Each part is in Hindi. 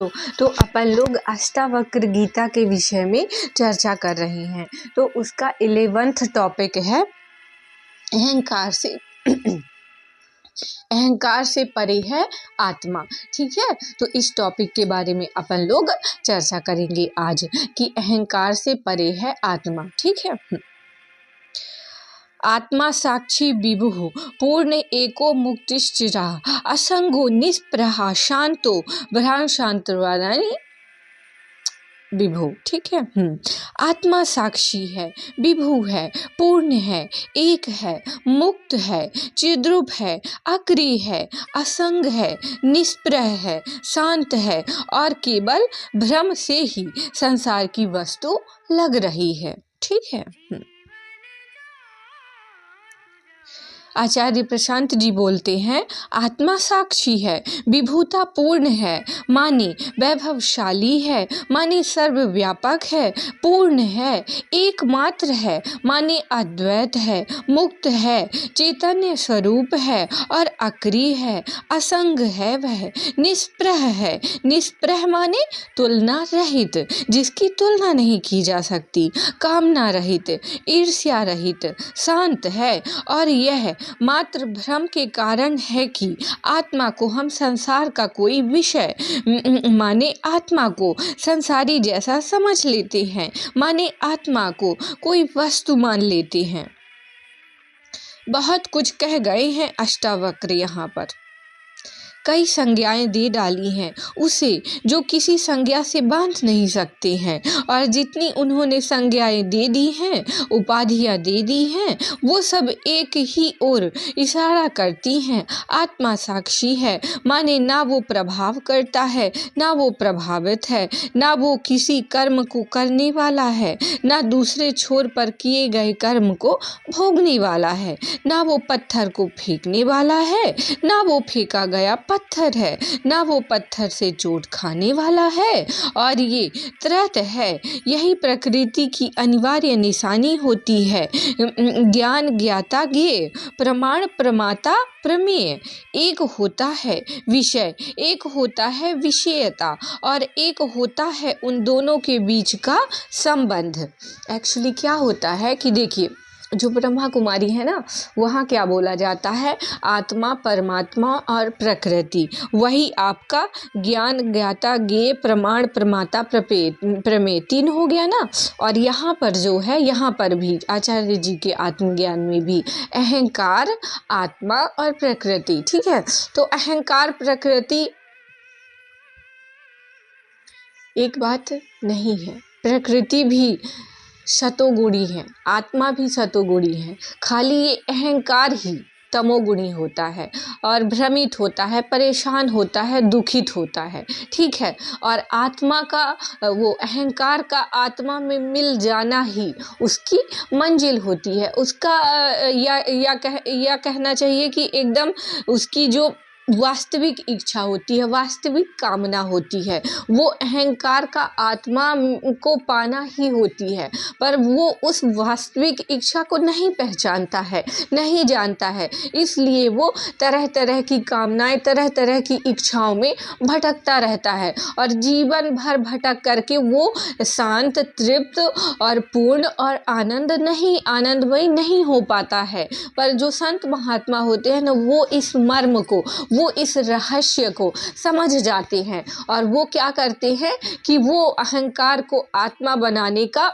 तो अपन लोग अष्टावक्र गीता के विषय में चर्चा कर रहे हैं। तो उसका 11वां टॉपिक है अहंकार से परे है आत्मा। ठीक है, तो इस टॉपिक के बारे में अपन लोग चर्चा करेंगे आज कि अहंकार से परे है आत्मा। ठीक है, आत्मा साक्षी विभुः पूर्ण एको मुक्तिश्चिरा असंगो निष्प्रहा शांतो ब्रह्म शांतवानी विभु। ठीक है, आत्मा साक्षी है, विभु है, पूर्ण है, एक है, मुक्त है, चिद्रूप है, अक्रिय है, असंग है, निष्प्रह है, शांत है और केवल भ्रम से ही संसार की वस्तु लग रही है। ठीक है, आचार्य प्रशांत जी बोलते हैं, आत्मा साक्षी है, विभूता पूर्ण है, माने वैभवशाली है, माने सर्वव्यापक है, पूर्ण है, एकमात्र है, माने अद्वैत है, मुक्त है, चैतन्य स्वरूप है और अक्रिय है, असंग है, वह निष्प्रह है। निष्प्रह माने तुलना रहित, जिसकी तुलना नहीं की जा सकती, कामना रहित, ईर्ष्या रहित, शांत है और यह मात्र भ्रम के कारण है कि आत्मा को हम संसार का कोई विषय माने आत्मा को संसारी जैसा समझ लेते हैं, माने आत्मा को कोई वस्तु मान लेते हैं। बहुत कुछ कह गए हैं अष्टावक्र, यहाँ पर कई संज्ञाएं दे डाली हैं उसे, जो किसी संज्ञा से बांध नहीं सकते हैं, और जितनी उन्होंने संज्ञाएं दे दी हैं, उपाधियां दे दी हैं, वो सब एक ही ओर इशारा करती हैं। आत्मा साक्षी है, माने ना वो प्रभाव करता है, ना वो प्रभावित है, ना वो किसी कर्म को करने वाला है, ना दूसरे छोर पर किए गए कर्म को भोगने वाला है, ना वो पत्थर को फेंकने वाला है, ना वो फेंका गया पत्थर है, ना वो पत्थर से चोट खाने वाला है। और ये त्रैत है, यही प्रकृति की अनिवार्य निशानी होती है। ज्ञान ज्ञाता ज्ञेय, प्रमाण प्रमाता प्रमेय। एक होता है विषय, एक होता है विषयता और एक होता है उन दोनों के बीच का संबंध। एक्चुअली क्या होता है कि देखिए, जो ब्रह्मा कुमारी है ना, वहाँ क्या बोला जाता है, आत्मा, परमात्मा और प्रकृति, वही आपका ज्ञान ज्ञाता ज्ञेय प्रमाण प्रमाता प्रमेय, तीन हो गया ना। और यहाँ पर जो है, यहाँ पर भी आचार्य जी के आत्मज्ञान में भी अहंकार, आत्मा और प्रकृति। ठीक है, तो अहंकार प्रकृति एक बात नहीं है, प्रकृति भी सतोगुणी है, आत्मा भी सतोगुणी है, खाली ये अहंकार ही तमोगुणी होता है और भ्रमित होता है, परेशान होता है, दुखित होता है। ठीक है, और आत्मा का वो अहंकार का आत्मा में मिल जाना ही उसकी मंजिल होती है, उसका या कहना चाहिए कि एकदम उसकी जो वास्तविक इच्छा होती है, वास्तविक कामना होती है, वो अहंकार का आत्मा को पाना ही होती है। पर वो उस वास्तविक इच्छा को नहीं पहचानता है, नहीं जानता है, इसलिए वो तरह तरह की कामनाएं, तरह तरह की इच्छाओं में भटकता रहता है और जीवन भर भटक करके वो शांत, तृप्त और पूर्ण और आनंदमय नहीं हो पाता है। पर जो संत महात्मा होते हैं ना, वो इस मर्म को, वो इस रहस्य को समझ जाते हैं और वो क्या करते हैं कि वो अहंकार को आत्मा बनाने का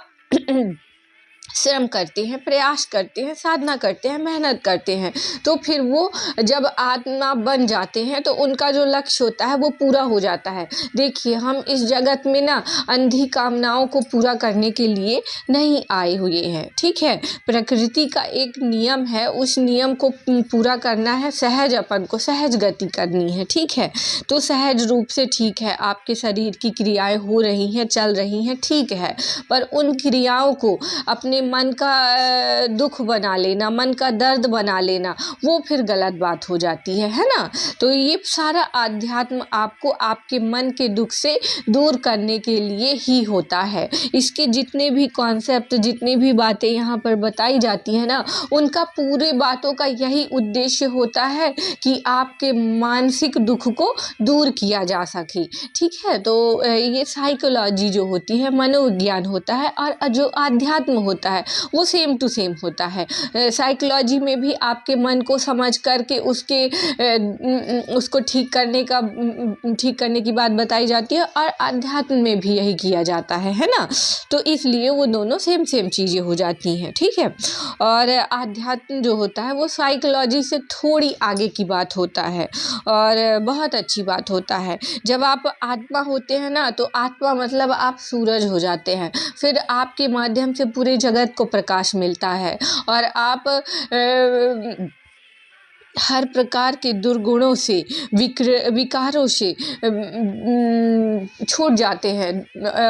श्रम करते हैं, प्रयास करते हैं, साधना करते हैं, मेहनत करते हैं। तो फिर वो जब आत्मा बन जाते हैं तो उनका जो लक्ष्य होता है वो पूरा हो जाता है। देखिए, हम इस जगत में ना अंधी कामनाओं को पूरा करने के लिए नहीं आए हुए हैं। ठीक है, प्रकृति का एक नियम है, उस नियम को पूरा करना है, सहज अपन को सहज गति करनी है। ठीक है, तो सहज रूप से ठीक है, आपके शरीर की क्रियाएं हो रही हैं, चल रही हैं, ठीक है, पर उन क्रियाओं को अपने अपने मन का दुख बना लेना, मन का दर्द बना लेना, वो फिर गलत बात हो जाती है ना। तो ये सारा आध्यात्म आपको आपके मन के दुख से दूर करने के लिए ही होता है। इसके जितने भी कॉन्सेप्ट, जितनी भी बातें यहाँ पर बताई जाती है ना, उनका पूरे बातों का यही उद्देश्य होता है कि आपके मानसिक दुख को दूर किया जा सके। ठीक है, तो ये साइकोलॉजी जो होती है, मनोविज्ञान होता है, और जो आध्यात्म होता है वो सेम टू सेम होता है। साइकोलॉजी में भी आपके मन को समझ करके उसको ठीक करने की बात बताई जाती है, और आध्यात्म में भी यही किया जाता है ना। तो इसलिए वो दोनों सेम चीज़ें हो जाती हैं। ठीक है, और आध्यात्म जो होता है वो साइकोलॉजी से थोड़ी आगे की बात होता है, और बहुत अच्छी बात होता है। जब आप आत्मा होते हैं ना, तो आत्मा मतलब आप सूरज हो जाते हैं, फिर आपके माध्यम से पूरे जगत को प्रकाश मिलता है, और आप हर प्रकार के दुर्गुणों से, विकारों से छूट जाते हैं,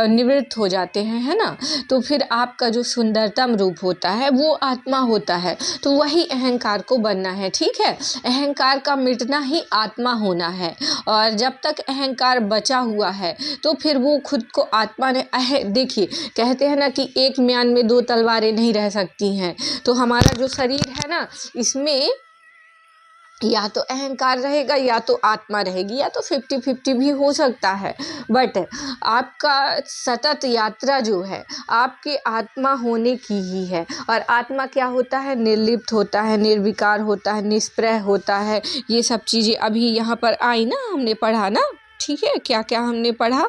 निवृत्त हो जाते हैं, है ना। तो फिर आपका जो सुंदरतम रूप होता है वो आत्मा होता है। तो वही अहंकार को बनना है। ठीक है, अहंकार का मिटना ही आत्मा होना है, और जब तक अहंकार बचा हुआ है तो फिर वो खुद को आत्मा ने देखिए, कहते हैं ना कि एक म्यान में दो तलवारें नहीं रह सकती हैं। तो हमारा जो शरीर है ना, इसमें या तो अहंकार रहेगा या तो आत्मा रहेगी, या तो 50-50 भी हो सकता है। बट आपका सतत यात्रा जो है आपके आत्मा होने की ही है। और आत्मा क्या होता है? निर्लिप्त होता है, निर्विकार होता है, निष्प्रह होता है। ये सब चीज़ें अभी यहाँ पर आई ना, हमने पढ़ा ना। ठीक है, क्या क्या हमने पढ़ा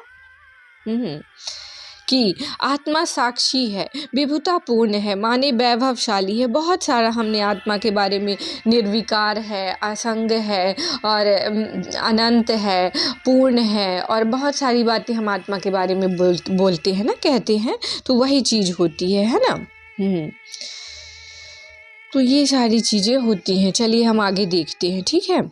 कि आत्मा साक्षी है, विभुतापूर्ण है, माने वैभवशाली है। बहुत सारा हमने आत्मा के बारे में, निर्विकार है, असंग है, और अनंत है, पूर्ण है, और बहुत सारी बातें हम आत्मा के बारे में बोलते हैं ना, कहते हैं। तो वही चीज़ होती है ना। तो ये सारी चीज़ें होती हैं। चलिए हम आगे देखते हैं। ठीक है,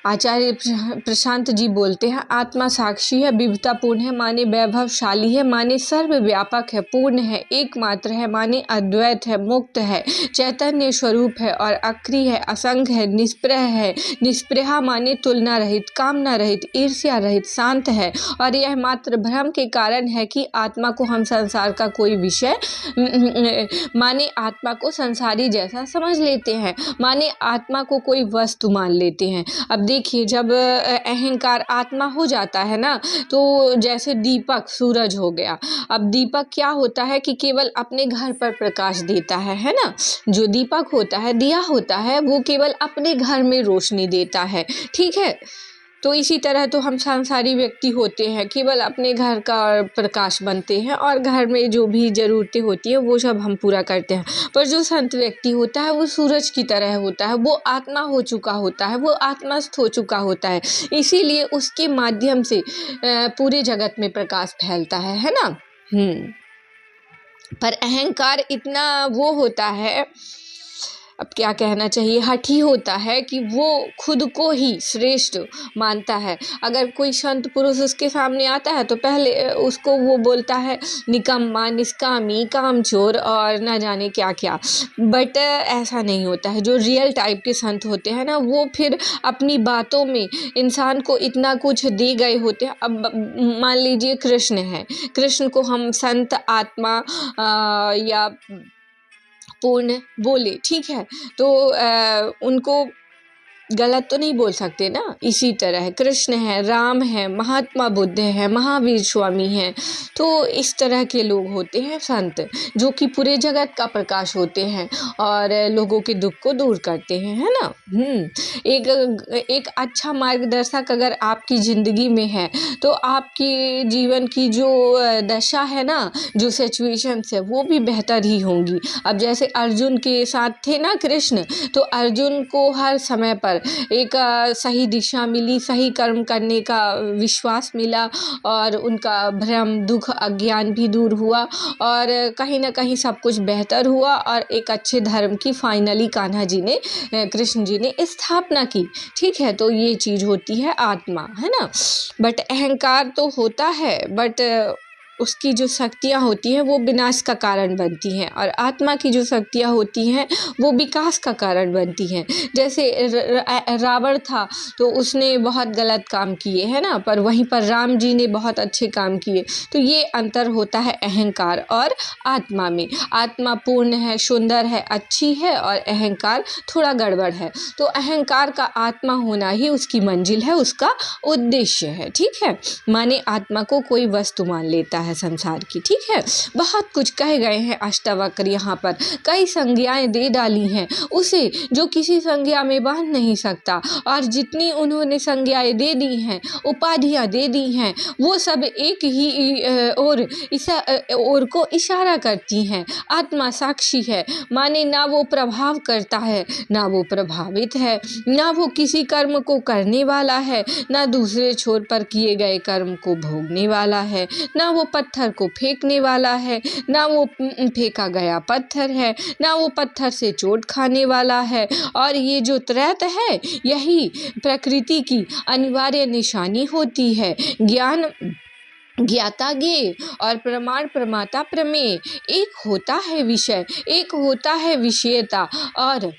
आचार्य प्रशांत जी बोलते हैं, आत्मा साक्षी है, विभुतापूर्ण है, माने वैभवशाली है, माने सर्वव्यापक है, पूर्ण है, एकमात्र है, माने अद्वैत है, मुक्त है, चैतन्य स्वरूप है, और अक्रिय है, असंग है, निष्प्रह है। निष्प्रह माने तुलना रहित, कामना रहित, ईर्ष्या रहित, शांत है। और यह मात्र भ्रम के कारण है कि आत्मा को हम संसार का कोई विषय माने आत्मा को संसारी जैसा समझ लेते हैं, माने आत्मा को कोई वस्तु मान लेते हैं। अब देखिए, जब अहंकार आत्मा हो जाता है ना, तो जैसे दीपक सूरज हो गया। अब दीपक क्या होता है कि केवल अपने घर पर प्रकाश देता है ना। जो दीपक होता है, दिया होता है, वो केवल अपने घर में रोशनी देता है। ठीक है, तो इसी तरह तो हम सांसारिक व्यक्ति होते हैं, केवल अपने घर का प्रकाश बनते हैं, और घर में जो भी ज़रूरतें होती हैं वो सब हम पूरा करते हैं। पर जो संत व्यक्ति होता है वो सूरज की तरह होता है, वो आत्मा हो चुका होता है, वो आत्मस्थ हो चुका होता है। इसीलिए उसके माध्यम से पूरे जगत में प्रकाश फैलता है ना। पर अहंकार इतना वो होता है, अब क्या कहना चाहिए, हठी होता है कि वो खुद को ही श्रेष्ठ मानता है। अगर कोई संत पुरुष उसके सामने आता है तो पहले उसको वो बोलता है निकम्मा, निष्कामी, कामचोर, और ना जाने क्या क्या। बट ऐसा नहीं होता है। जो रियल टाइप के संत होते हैं ना, वो फिर अपनी बातों में इंसान को इतना कुछ दे गए होते हैं। अब मान लीजिए कृष्ण है, कृष्ण को हम संत, आत्मा या पूर्ण बोले, ठीक है, तो उनको गलत तो नहीं बोल सकते ना। इसी तरह कृष्ण है, राम है, महात्मा बुद्ध है, महावीर स्वामी हैं। तो इस तरह के लोग होते हैं संत, जो कि पूरे जगत का होते हैं और लोगों के दुख को दूर करते हैं, है ना। एक अच्छा मार्गदर्शक अगर आपकी ज़िंदगी में है तो आपकी जीवन की जो दशा है ना, जो सिचुएशंस है, वो भी बेहतर ही होंगी। अब जैसे अर्जुन के साथ थे ना कृष्ण, तो अर्जुन को हर समय पर एक सही दिशा मिली, सही कर्म करने का विश्वास मिला, और उनका भ्रम, दुख, अज्ञान भी दूर हुआ, और कहीं ना कहीं सब कुछ बेहतर हुआ, और एक अच्छे धर्म की फाइनली कान्हा जी ने, कृष्ण जी ने स्थापना की। ठीक है, तो ये चीज़ होती है आत्मा, है ना। बट अहंकार तो होता है, बट उसकी जो शक्तियाँ होती हैं वो विनाश का कारण बनती हैं, और आत्मा की जो शक्तियाँ होती हैं वो विकास का कारण बनती हैं। जैसे रावण था तो उसने बहुत गलत काम किए है ना, पर वहीं पर राम जी ने बहुत अच्छे काम किए। तो ये अंतर होता है अहंकार और आत्मा में। आत्मा पूर्ण है, सुंदर है, अच्छी है, और अहंकार थोड़ा गड़बड़ है। तो अहंकार का आत्मा होना ही उसकी मंजिल है, उसका उद्देश्य है। ठीक है, माने आत्मा को कोई वस्तु मान लेता है संसार की। ठीक है, बहुत कुछ कहे गए हैं अष्टावक्र यहाँ पर, कई संज्ञाएं दे डाली हैं उसे, जो किसी संज्ञा में बांध नहीं सकता। और जितनी उन्होंने संज्ञाएं दे दी हैं, उपाधियां दे दी हैं, वो सब एक ही और को इशारा करती हैं। आत्मा साक्षी है, माने ना वो प्रभाव करता है, ना वो प्रभावित है, ना वो किसी कर्म को करने वाला है, ना दूसरे छोर पर किए गए कर्म को भोगने वाला है, ना वो पत्थर को फेंकने वाला है, ना वो फेंका गया पत्थर है, ना वो पत्थर से चोट खाने वाला है। और ये जो त्रैत है यही प्रकृति की अनिवार्य निशानी होती है। ज्ञान ज्ञाता ज्ञेय और प्रमाण प्रमाता प्रमेय। एक होता है विषय, एक होता है विषयता, और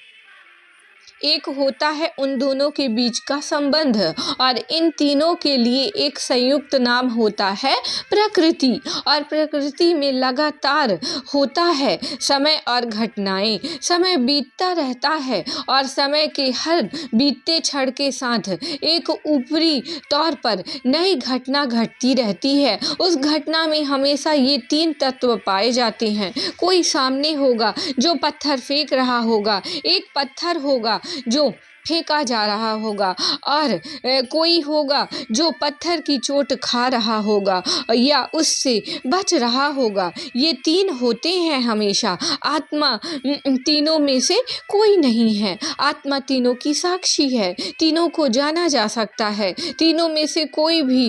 एक होता है उन दोनों के बीच का संबंध, और इन तीनों के लिए एक संयुक्त नाम होता है प्रकृति। और प्रकृति में लगातार होता है समय और घटनाएं, समय बीतता रहता है, और समय के हर बीतते क्षण के साथ एक ऊपरी तौर पर नई घटना घटती रहती है। उस घटना में हमेशा ये तीन तत्व पाए जाते हैं। कोई सामने होगा जो पत्थर फेंक रहा होगा, एक पत्थर होगा जो फेंका जा रहा होगा, और कोई होगा जो पत्थर की चोट खा रहा होगा या उससे बच रहा होगा। ये तीन होते हैं हमेशा। आत्मा तीनों में से कोई नहीं है। आत्मा तीनों की साक्षी है, तीनों को जाना जा सकता है। तीनों में से कोई भी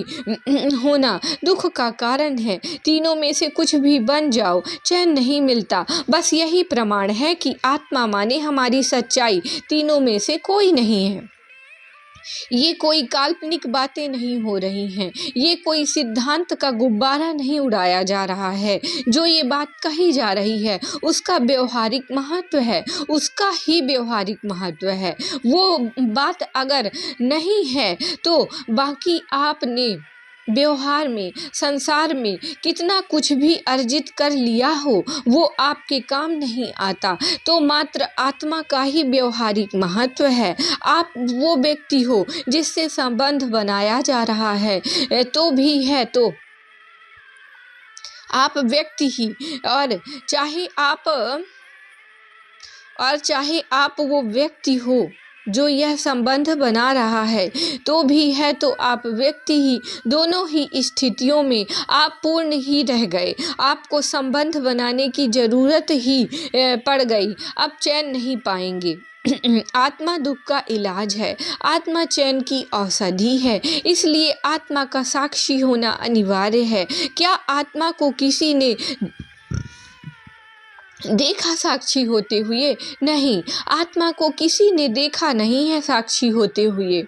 होना दुख का कारण है। तीनों में से कुछ भी बन जाओ, चैन नहीं मिलता। बस यही प्रमाण है कि आत्मा माने हमारी सच्चाई तीनों में से कोई नहीं है। ये कोई काल्पनिक बातें नहीं हो रही हैं, ये कोई सिद्धांत का गुब्बारा नहीं उड़ाया जा रहा है। जो ये बात कही जा रही है उसका व्यवहारिक महत्व है, उसका ही व्यवहारिक महत्व है। वो बात अगर नहीं है तो बाकी आपने व्यवहार में, संसार में कितना कुछ भी अर्जित कर लिया हो वो आपके काम नहीं आता। तो मात्र आत्मा का ही व्यवहारिक महत्व है। आप वो व्यक्ति हो जिससे संबंध बनाया जा रहा है तो भी है तो आप व्यक्ति ही, और चाहे आप वो व्यक्ति हो जो यह संबंध बना रहा है तो भी है तो आप व्यक्ति ही। दोनों ही स्थितियों में आप पूर्ण ही रह गए। आपको संबंध बनाने की ज़रूरत ही पड़ गई। अब चैन नहीं पाएंगे। आत्मा दुख का इलाज है, आत्मा चैन की औषधि है, इसलिए आत्मा का साक्षी होना अनिवार्य है। क्या आत्मा को किसी ने देखा साक्षी होते हुए? नहीं, आत्मा को किसी ने देखा नहीं है साक्षी होते हुए।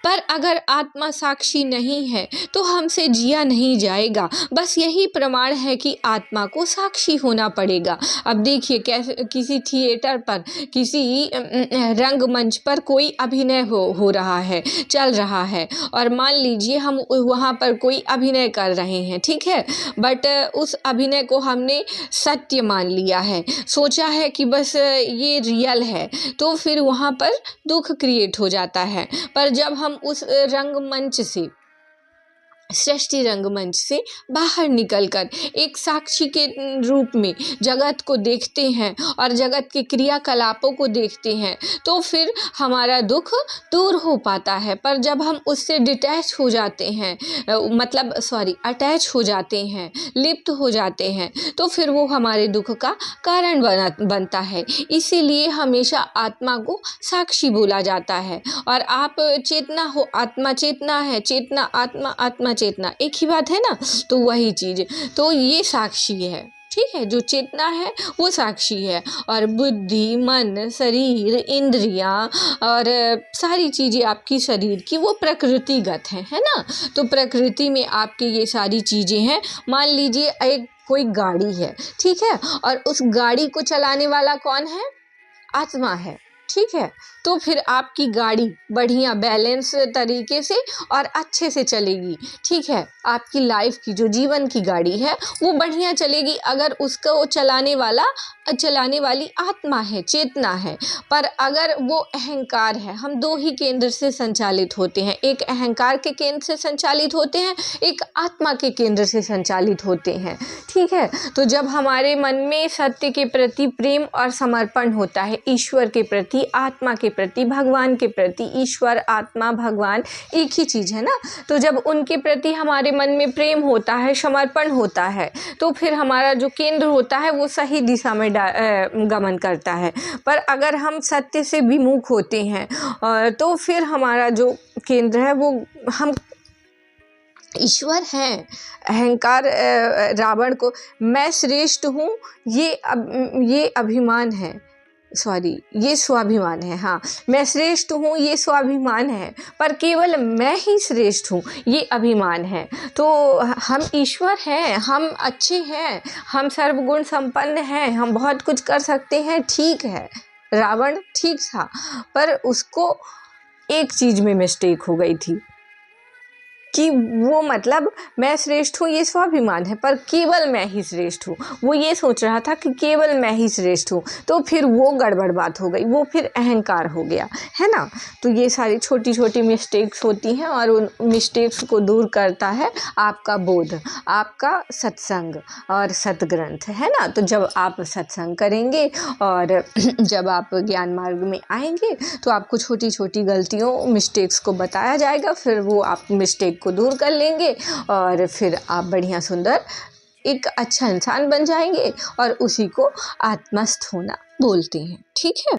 पर अगर आत्मा साक्षी नहीं है तो हमसे जिया नहीं जाएगा। बस यही प्रमाण है कि आत्मा को साक्षी होना पड़ेगा। अब देखिए, कैसे किसी थिएटर पर, किसी रंगमंच पर कोई अभिनय हो रहा है, चल रहा है, और मान लीजिए हम वहाँ पर कोई अभिनय कर रहे हैं, ठीक है, बट उस अभिनय को हमने सत्य मान लिया है, सोचा है कि बस ये रियल है, तो फिर वहाँ पर दुख क्रिएट हो जाता है। पर जब हम उस रंगमंच से, सृष्टि रंगमंच से बाहर निकलकर एक साक्षी के रूप में जगत को देखते हैं और जगत के क्रियाकलापों को देखते हैं तो फिर हमारा दुख दूर हो पाता है। पर जब हम उससे डिटैच हो जाते हैं, अटैच हो जाते हैं, लिप्त हो जाते हैं, तो फिर वो हमारे दुख का कारण बनता है। इसीलिए हमेशा आत्मा को साक्षी बोला जाता है। और आप चेतना हो, आत्मा चेतना है, चेतना आत्मा, आत्मा चेतना एक ही बात है ना, तो वही चीज, तो ये साक्षी है। ठीक है। जो चेतना है वो साक्षी है, और बुद्धि, मन, शरीर, इंद्रियां और सारी चीज़ें आपकी शरीर की वो प्रकृतिगत है ना। तो प्रकृति में आपके ये सारी चीज़ें हैं। मान लीजिए एक कोई गाड़ी है, ठीक है, और उस गाड़ी को चलाने वाला कौन है? आत्मा है, ठीक है। तो फिर आपकी गाड़ी बढ़िया बैलेंस तरीके से और अच्छे से चलेगी, ठीक है। आपकी लाइफ की जो जीवन की गाड़ी है वो बढ़िया चलेगी अगर उसको चलाने वाली आत्मा है, चेतना है। पर अगर वो अहंकार है, हम दो ही केंद्र से संचालित होते हैं, एक अहंकार के केंद्र से संचालित होते हैं, एक आत्मा के केंद्र से संचालित होते हैं, ठीक है। तो जब हमारे मन में सत्य के प्रति प्रेम और समर्पण होता है, ईश्वर के प्रति, आत्मा के प्रति, भगवान के प्रति, ईश्वर, आत्मा, भगवान एक ही चीज़ है ना। तो जब उनके प्रति हमारे मन में प्रेम होता है, समर्पण होता है, तो फिर हमारा जो केंद्र होता है वो सही दिशा में गमन करता है। पर अगर हम सत्य से विमुख होते हैं तो फिर हमारा जो केंद्र है वो हम ईश्वर हैं। अहंकार रावण को मैं श्रेष्ठ हूँ ये अभिमान है, सॉरी ये स्वाभिमान है, हाँ मैं श्रेष्ठ हूँ ये स्वाभिमान है, पर केवल मैं ही श्रेष्ठ हूँ ये अभिमान है। तो हम ईश्वर हैं, हम अच्छे हैं, हम सर्वगुण संपन्न हैं, हम बहुत कुछ कर सकते हैं, ठीक है। रावण ठीक था, पर उसको एक चीज़ में मिस्टेक हो गई थी कि वो मतलब मैं श्रेष्ठ हूँ ये स्वाभिमान है, पर केवल मैं ही श्रेष्ठ हूँ, वो ये सोच रहा था कि केवल मैं ही श्रेष्ठ हूँ। तो फिर वो गड़बड़ बात हो गई, वो फिर अहंकार हो गया, है ना। तो ये सारी छोटी छोटी मिस्टेक्स होती हैं, और उन मिस्टेक्स को दूर करता है आपका बोध, आपका सत्संग और सतग्रंथ, है ना। तो जब आप सत्संग करेंगे और जब आप ज्ञान मार्ग में आएंगे तो आपको छोटी छोटी गलतियों, मिस्टेक्स को बताया जाएगा, फिर वो आप मिस्टेक को दूर कर लेंगे और फिर आप बढ़िया सुंदर एक अच्छा इंसान बन जाएंगे, और उसी को आत्मस्थ होना बोलते हैं, ठीक है।